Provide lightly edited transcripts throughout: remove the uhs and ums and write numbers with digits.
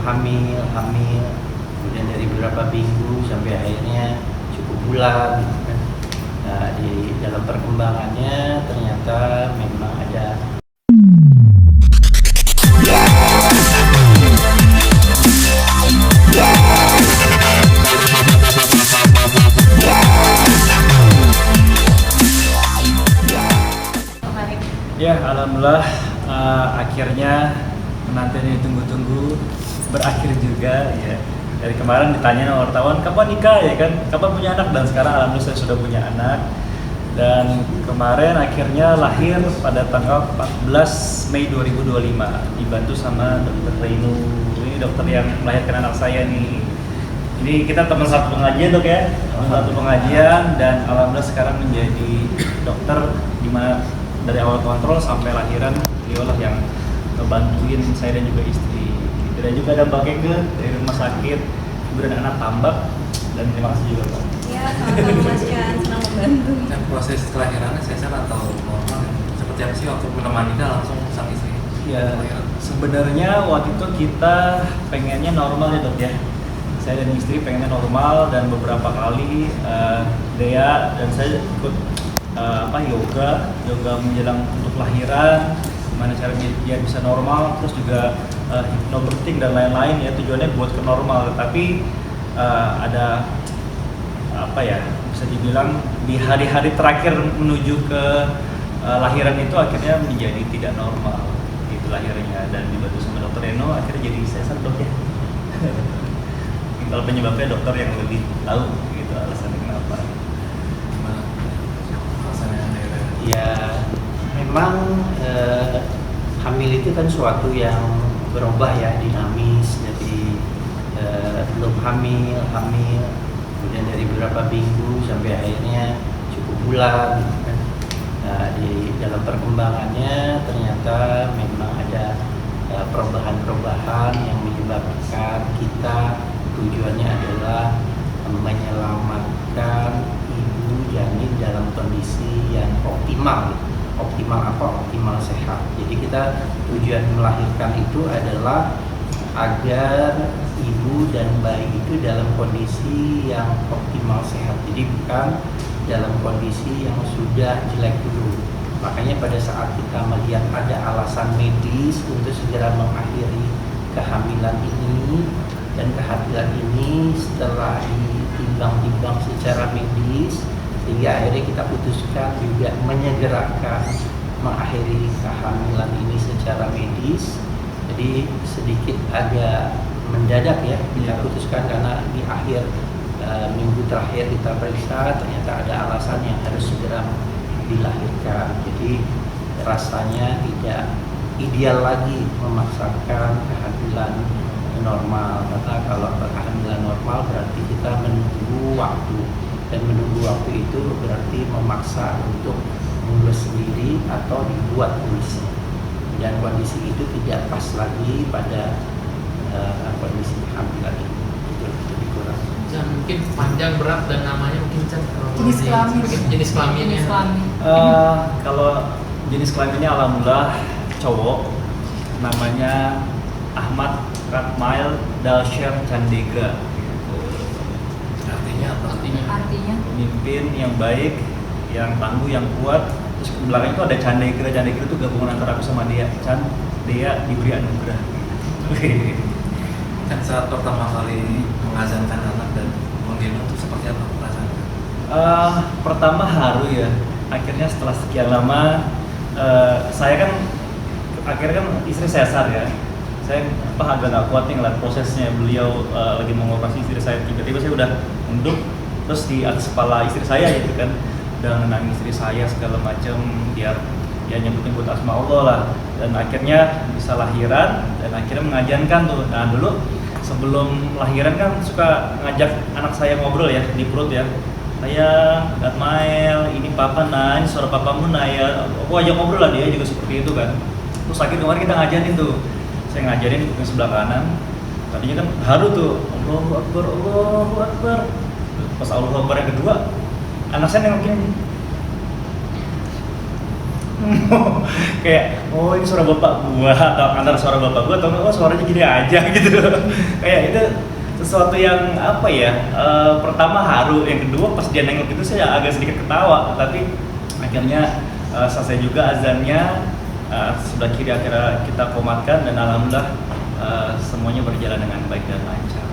hamil, kemudian dari beberapa minggu sampai akhirnya cukup bulan gitu kan. Nah, di dalam perkembangannya ternyata memang ada ya, alhamdulillah akhirnya penantian yang ditunggu-tunggu berakhir juga ya. Dari kemarin ditanya sama wartawan kapan nikah ya kan, kapan punya anak, dan sekarang alhamdulillah saya sudah punya anak. Dan kemarin akhirnya lahir pada tanggal 14 Mei 2025 dibantu sama dokter Reinu. Ini dokter yang melahirkan anak saya nih. Ini kita teman satu pengajian dok ya, teman satu pengajian, dan alhamdulillah sekarang menjadi dokter di mana dari awal kontrol sampai lahiran beliau lah yang ngebantuin saya dan juga istri. Dan juga ada Mbak Keke dari rumah sakit ibu dan anak Tambak, dan terima kasih juga Pak. Ya, sama-sama Mas Chan, senang membantu. Dan proses kelahirannya sesar atau normal? Seperti apa sih waktu menemani nikah langsung sang istri? Ya, sebenarnya waktu itu kita pengennya normal ya dok ya. Saya dan istri pengennya normal, dan beberapa kali Dea dan saya ikut yoga menjelang untuk lahiran, gimana caranya dia bisa normal, terus juga hypnobirthing dan lain-lain ya, tujuannya buat ke normal. Tapi ada bisa dibilang di hari-hari terakhir menuju ke lahiran itu akhirnya menjadi tidak normal itu lahirnya, dan dibantu sama dokter Eno akhirnya jadi sesar dok ya. Kalau penyebabnya dokter yang lebih tahu gitu alasannya kenapa. Gimana alasannya? ya memang hamil itu kan suatu yang berubah ya, dinamis. Jadi belum hamil, kemudian dari beberapa minggu sampai akhirnya cukup bulan gitu kan. Nah, di dalam perkembangannya ternyata memang ada perubahan-perubahan yang menyebabkan kita tujuannya adalah menyelamatkan ibu janin dalam kondisi yang optimal. Optimal apa? Optimal sehat. Jadi kita tujuan melahirkan itu adalah agar ibu dan bayi itu dalam kondisi yang optimal sehat. Jadi bukan dalam kondisi yang sudah jelek dulu. Makanya pada saat kita melihat ada alasan medis untuk segera mengakhiri kehamilan ini, dan kehamilan ini setelah ditimbang-timbang secara medis, sehingga akhirnya kita putuskan juga menyegerakan mengakhiri kehamilan ini secara medis. Jadi sedikit agak mendadak ya kita putuskan, karena di akhir minggu terakhir kita periksa ternyata ada alasan yang harus segera dilahirkan. Jadi rasanya tidak ideal lagi memaksakan kehamilan normal, karena kalau kehamilan normal berarti kita menunggu waktu, dan menunggu waktu itu berarti memaksa untuk mengurus sendiri atau dibuat urus, dan kondisi itu tidak pas lagi pada kondisi kehamilan ini. Itu lebih kurang. Chan, mungkin panjang, berat, dan namanya mungkin Chan Jenis kelamin. Jenis kelaminnya. Kalau jenis kelaminnya alhamdulillah cowok, namanya Ahmad Ratmail Dalsher Chandika. Artinya apa? Artinya Pemimpin yang baik, yang tangguh, yang kuat. Terus di belakang itu ada Chandika. Chandika itu gabungan antara aku sama dia. Dia diberi anugerah. Kan saat pertama kali mengazankan anak dan menggendong itu seperti apa perasaannya? Pertama haru ya. Akhirnya setelah sekian lama, saya kan akhirnya kan istri sesar ya. Saya agak gak kuat nih ngeliat prosesnya. Beliau lagi mengoperasi istri saya, tiba-tiba saya udah nunduk terus di atas kepala istri saya gitu kan, udah nenangin istri saya segala macam biar ya nyebut-nyebut asma Allah lah, dan akhirnya bisa lahiran dan akhirnya mengajankan tuh. Nah dulu sebelum lahiran kan suka ngajak anak saya ngobrol ya di perut ya, sayang, Atmael, ini papa nah, ini suara papamu nah ya, aku ajak ngobrol lah, dia juga seperti itu kan. Terus akhirnya kemarin kita ngajarin tuh, saya ngajarin kuping sebelah kanan, tadinya kan haru tuh, Allahu Akbar, Allahu Akbar. Pas Allahu Akbar yang kedua, anak saya nengokin, kayak oh ini suara bapak gua atau antara suara bapak gua atau oh suaranya gini aja gitu. Kayak itu sesuatu yang apa ya, pertama haru, yang kedua pas dia nengok itu saya agak sedikit ketawa, tapi akhirnya selesai juga azannya, sebelah kiri akhirnya kita komatkan dan alhamdulillah semuanya berjalan dengan baik dan lancar.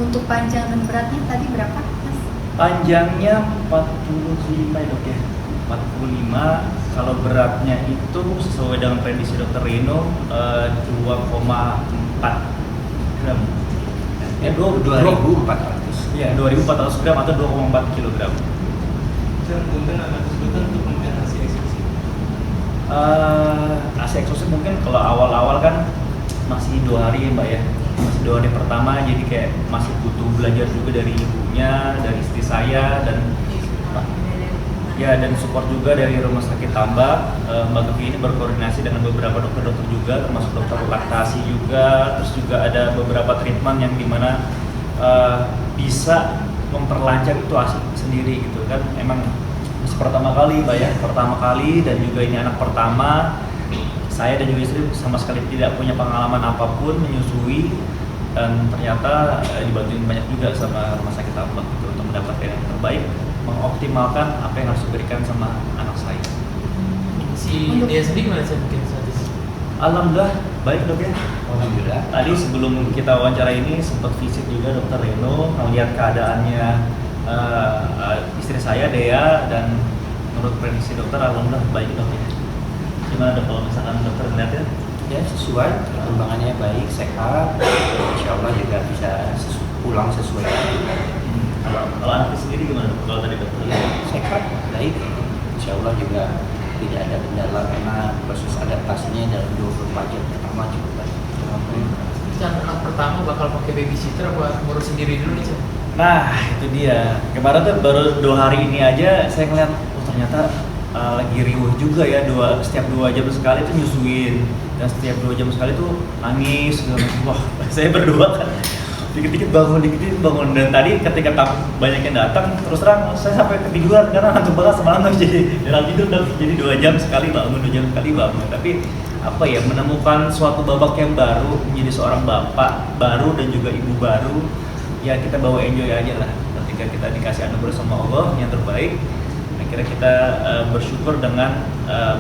Untuk panjang dan beratnya tadi berapa, Mas? Panjangnya 45 ya dok ya, 45. Kalau beratnya itu sesuai dengan prediksi dokter Reno 2,4 gram. 2.400. Ya 2.400 gram atau 2,4 kilogram. Dan mungkin ada kesulitan untuk memberikan hasil eksekusi. AC eksosis mungkin kalau awal-awal kan masih 2 hari ya mbak ya, masih 2 hari pertama, jadi kayak masih butuh belajar juga dari ibunya, dari istri saya, dan ya dan support juga dari rumah sakit Tambak. Mbak Gevi ini berkoordinasi dengan beberapa dokter-dokter juga, termasuk dokter laktasi juga, terus juga ada beberapa treatment yang dimana bisa memperlancar itu ASI sendiri gitu kan. Emang masih pertama kali mbak ya, pertama kali, dan juga ini anak pertama. Saya dan juga istri sama sekali tidak punya pengalaman apapun menyusui, dan ternyata dibantuin banyak juga sama rumah sakit Tambak gitu untuk mendapatkan yang terbaik, mengoptimalkan apa yang harus diberikan sama anak saya. Si dia sendiri gimana sih mungkin saat ini? Alhamdulillah baik dok ya. Alhamdulillah. Tadi sebelum kita wawancara ini sempat visit juga dokter Reno, melihat keadaannya istri saya Dea, dan menurut prediksi dokter alhamdulillah baik dok ya. Gimana dok kalau misalkan dokter melihatnya? Ya sesuai, perkembangannya baik, sehat, insya Allah juga bisa pulang sesuai. Kalau anak sendiri gimana dok? Kalau tadi dokter? Ya, sehat, baik, insya Allah juga tidak ada kendala karena proses adaptasinya dalam 24 jam pertama cukup baik. Can, anak pertama bakal pakai babysitter buat ngurus sendiri dulu nih Can. Nah itu dia, kemarin tuh baru 2 hari ini aja saya ngeliat, oh ternyata lagi riuh juga ya, setiap 2 jam sekali tuh nyusuin, dan setiap 2 jam sekali tuh nangis segala macam. Wah saya berdua kan dikit-dikit bangun, dan tadi ketika banyak yang datang, terus terang saya sampai ketiduran karena ngantuk banget semalam tuh, jadi dalam tidur jadi 2 jam sekali bangun, 2 jam sekali bangun. Tapi apa ya, menemukan suatu babak yang baru, menjadi seorang bapak baru dan juga ibu baru, ya kita bawa enjoy aja lah. Ketika kita dikasih anugerah sama Allah yang terbaik, akhirnya kita bersyukur dengan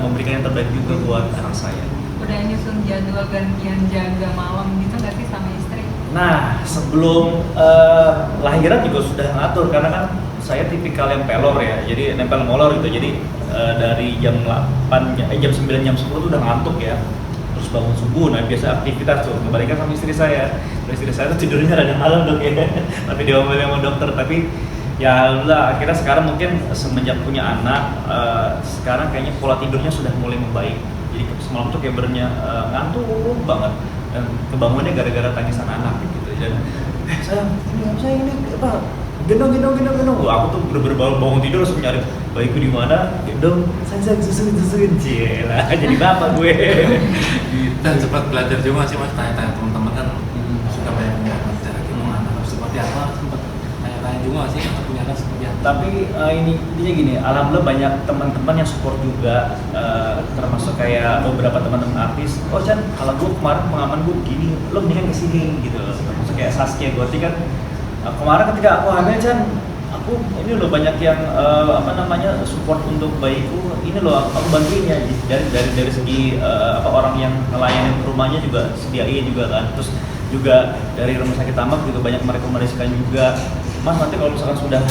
memberikan yang terbaik juga buat anak saya. Udah nyusun jadwal gantian jaga malam gitu nggak sih sama istri? Nah, sebelum lahiran juga sudah ngatur, karena kan saya tipikal yang pelor ya, jadi nempel molor gitu. Jadi dari jam 9, jam 10 tuh udah ngantuk ya. Terus bangun subuh, nah biasa aktivitas tuh, kembalikan sama istri saya. Istri saya tuh tidurnya rada malam dok ya, tapi diomelin sama dokter. Tapi ya alhamdulillah akhirnya sekarang mungkin semenjak punya anak, sekarang kayaknya pola tidurnya sudah mulai membaik. Jadi semalam tuh kayak ngantuk banget, dan kebangunnya gara-gara tangisan anak gitu. Dan saya ini apa, gendong. Wah, aku tuh bener-bener bangun tidur langsung nyari bayiku di mana, gendong, saya susuin lah, jadi bapak gue. Dan sempat belajar juga sih mas, tanya-tanya teman-teman kan suka banyak punya anak, cara gendong anak harus seperti apa, sempat tanya-tanya juga sih untuk punya anak seperti apa. Tapi ini intinya gini, alhamdulillah banyak teman-teman yang support juga, termasuk kayak beberapa teman-teman artis. Oh Chan, kalau gue kemarin pengalaman gue begini, lo mendingan kesini gitu. Termasuk kayak Saskia Gotti kan, kemarin ketika aku hamil Chan, aku ini loh banyak yang support untuk bayiku. Ini loh aku bantuin ya, dari segi orang yang ngelayanin rumahnya juga sediain juga kan. Terus juga dari rumah sakit Tambak juga banyak merekomendasikan juga, Mas nanti kalau misalkan sudah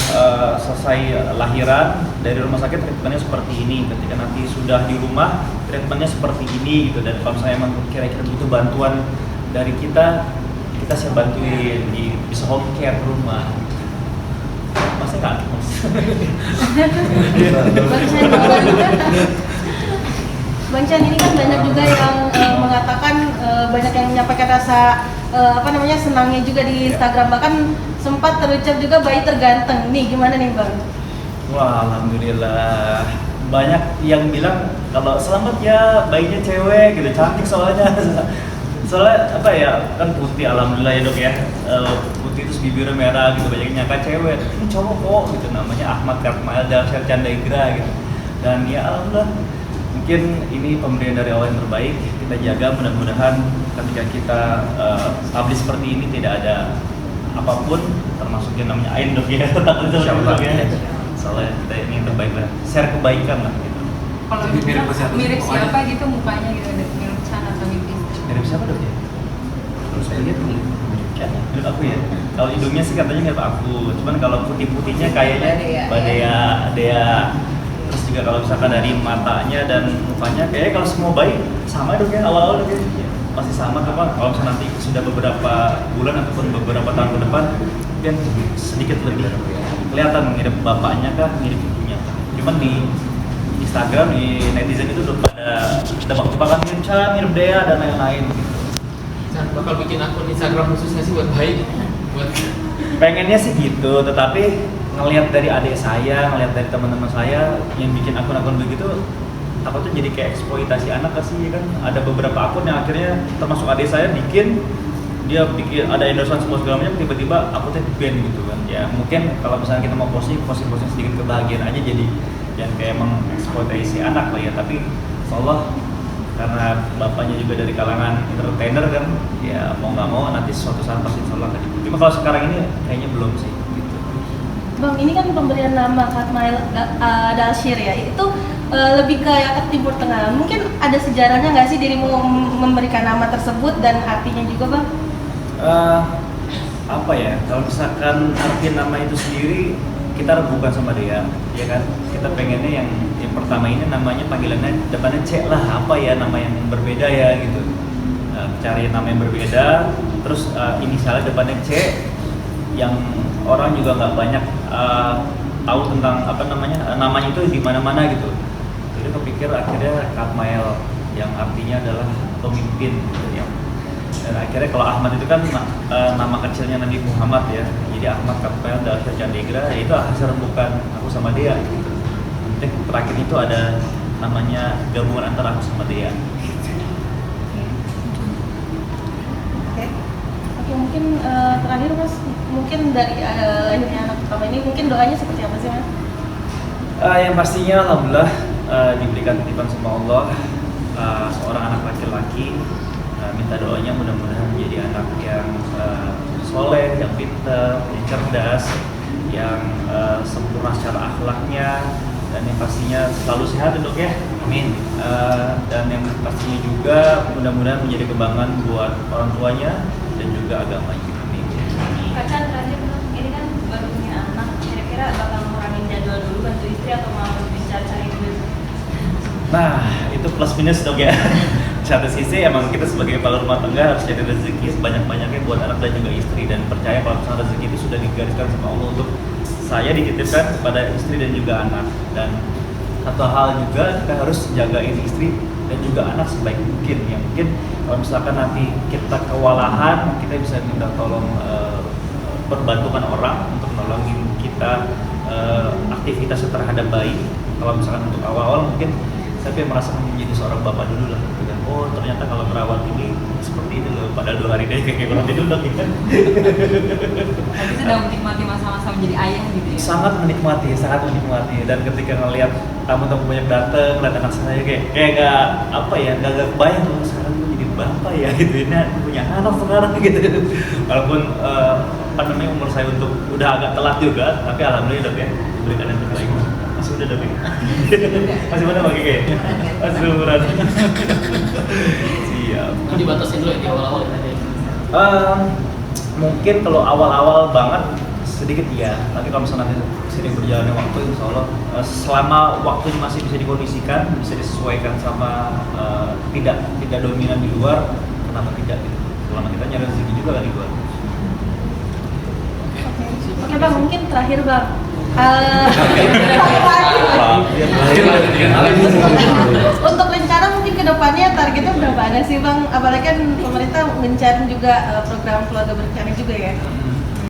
selesai lahiran dari rumah sakit treatmentnya seperti ini, ketika nanti sudah di rumah treatmentnya seperti ini gitu. Dan kalau saya emang kira-kira butuh bantuan dari kita siap bantuin, bisa home care rumah. Masnya kan? Bang Chan, ini kan banyak juga yang mengatakan, banyak yang menyampaikan rasa senangnya juga di Instagram, bahkan sempat terucap juga bayi terganteng. Nih gimana nih Bang? Wah alhamdulillah, banyak yang bilang kalau selamat ya bayinya cewek gitu, cantik soalnya. Soalnya apa ya, kan putih alhamdulillah ya dok ya, putih terus bibirnya merah gitu, banyak yang nyangka cewek, ini cowok kok gitu, namanya Ahmad Kartmael Darsyad Chandaigra gitu. Dan ya alhamdulillah mungkin ini pemberian dari Allah yang terbaik, kita jaga, mudah-mudahan ketika kita publish seperti ini tidak ada apapun termasuk yang namanya ain dok ya. Insyaallah. Soalnya kita ini yang terbaik lah, share kebaikan lah gitu. Kalau Jadi mirip misalnya siapa? mirip Pokoknya. siapa gitu mukanya gitu, ada mirip Chan atau mirip Istri. Mirip siapa dok ya? Terus saya lihat Menurut aku ya, kalau hidungnya sih katanya mirip aku, cuman kalau putih-putihnya kayaknya Badea, Dea. Terus juga kalau misalkan dari matanya dan mukanya, kayaknya kalau semua bayi sama dok ya, awal-awal dok ya, masih sama tuh Pak. Kalau misalnya nanti sudah beberapa bulan ataupun beberapa tahun ke depan, mungkin sedikit lebih kelihatan mirip bapaknya kah, mirip ibunya kah. Cuman di Instagram, di netizen itu udah pada tebak-tebakan mirip Chan, mirip Dea dan lain-lain gitu. Chan bakal bikin akun Instagram khususnya sih buat bayi, buat Pengennya sih gitu, tetapi ngelihat dari adik saya, ngelihat dari teman-teman saya yang bikin akun-akun begitu, aku tuh jadi kayak eksploitasi anak sih kan. Ada beberapa akun yang akhirnya termasuk adik saya bikin, dia bikin ada endorsement semua segala macam, tiba-tiba aku tuh ban gitu kan. Ya mungkin kalau misalnya kita mau posting sedikit kebahagiaan aja, jadi yang kayak mengeksploitasi anak lah ya. Tapi insyaallah karena bapaknya juga dari kalangan entertainer kan, ya mau nggak mau nanti suatu saat pasti insyaallah akan dibuat. Cuma kalau sekarang ini kayaknya belum sih gitu. Bang, ini kan pemberian nama Katmail Dalshir ya, itu lebih kayak ke Timur Tengah. Mungkin ada sejarahnya nggak sih dirimu memberikan nama tersebut dan artinya juga Bang? Apa ya, kalau misalkan arti nama itu sendiri kita rebukan sama dia, ya kan? Kita pengennya yang pertama ini namanya panggilannya depannya C lah, apa ya nama yang berbeda ya gitu. Cari nama yang berbeda, terus inisialnya depannya C, yang orang juga nggak banyak tahu tentang apa namanya itu di mana-mana gitu. Jadi kepikir akhirnya Katmail yang artinya adalah pemimpin gitu ya. Dan akhirnya kalau Ahmad itu kan nama kecilnya Nabi Muhammad ya, jadi Ahmad Katmail Dalshir Candigra, ya itu hasil rembukan aku sama dia gitu. Nanti terakhir itu ada namanya gabungan antara aku sama dia. Oke, mungkin terakhir Mas, mungkin dari lahirnya anak pertama ini mungkin doanya seperti apa sih Mas? Yang pastinya alhamdulillah diberikan titipan sama Allah seorang anak laki-laki. Minta doanya mudah-mudahan menjadi anak yang soleh, yang pintar, yang cerdas, yang sempurna secara akhlaknya, dan yang pastinya selalu sehat ya dok ya, amin. Dan yang pastinya juga mudah-mudahan menjadi kebanggaan buat orang tuanya dan juga agamanya, amin. Kacan terakhir Bang, ini kan baru punya anak, kira-kira bakal ngurangin jadwal dulu bantu istri atau mau bisa cari duit? Nah itu plus minus dok ya. Satu sisi emang kita sebagai kepala rumah tangga harus cari rezeki sebanyak-banyaknya buat anak dan juga istri, dan percaya kalau misalnya rezeki itu sudah digariskan sama Allah untuk saya dititipkan kepada istri dan juga anak. Dan satu hal juga kita harus jagain istri dan juga anak sebaik mungkin. Yang mungkin kalau misalkan nanti kita kewalahan, kita bisa minta tolong perbantukan orang untuk nolongin kita aktivitas terhadap bayi. Kalau misalkan untuk awal-awal mungkin saya merasa menjadi seorang bapak dulu lah. Oh ternyata kalau merawat ini seperti ini loh, padahal 2 hari deh kayak merawat itu udah kan. Tapi sudah menikmati masa-masa menjadi ayah gitu ya. Sangat menikmati. Dan ketika ngelihat tamu-tamu banyak datang, ngeliat anak saya kayak gak apa ya, gak kebayang loh sekarang gue jadi bapak ya gitu. Ini aku punya anak sekarang gitu. Walaupun apa namanya umur saya untuk udah agak telat juga, tapi alhamdulillah dok ya diberikan yang terbaik. Masih udah dok ya? Masih mana Pak Kike? Masih umuran. Siap. Kan dibatasin dulu ya di awal-awal tadi. Mungkin kalau awal-awal banget sedikit iya, tapi kalau misalnya nanti sering berjalannya waktu, insya Allah selama waktunya masih bisa dikondisikan, bisa disesuaikan sama tidak dominan di luar, kenapa tidak gitu? Selama kita nyari rezeki juga kan di luar. Oke Bang, mungkin terakhir Bang. Untuk rencana mungkin kedepannya targetnya berapa ada sih Bang? Apalagi kan pemerintah mencari juga program keluarga berencana juga ya.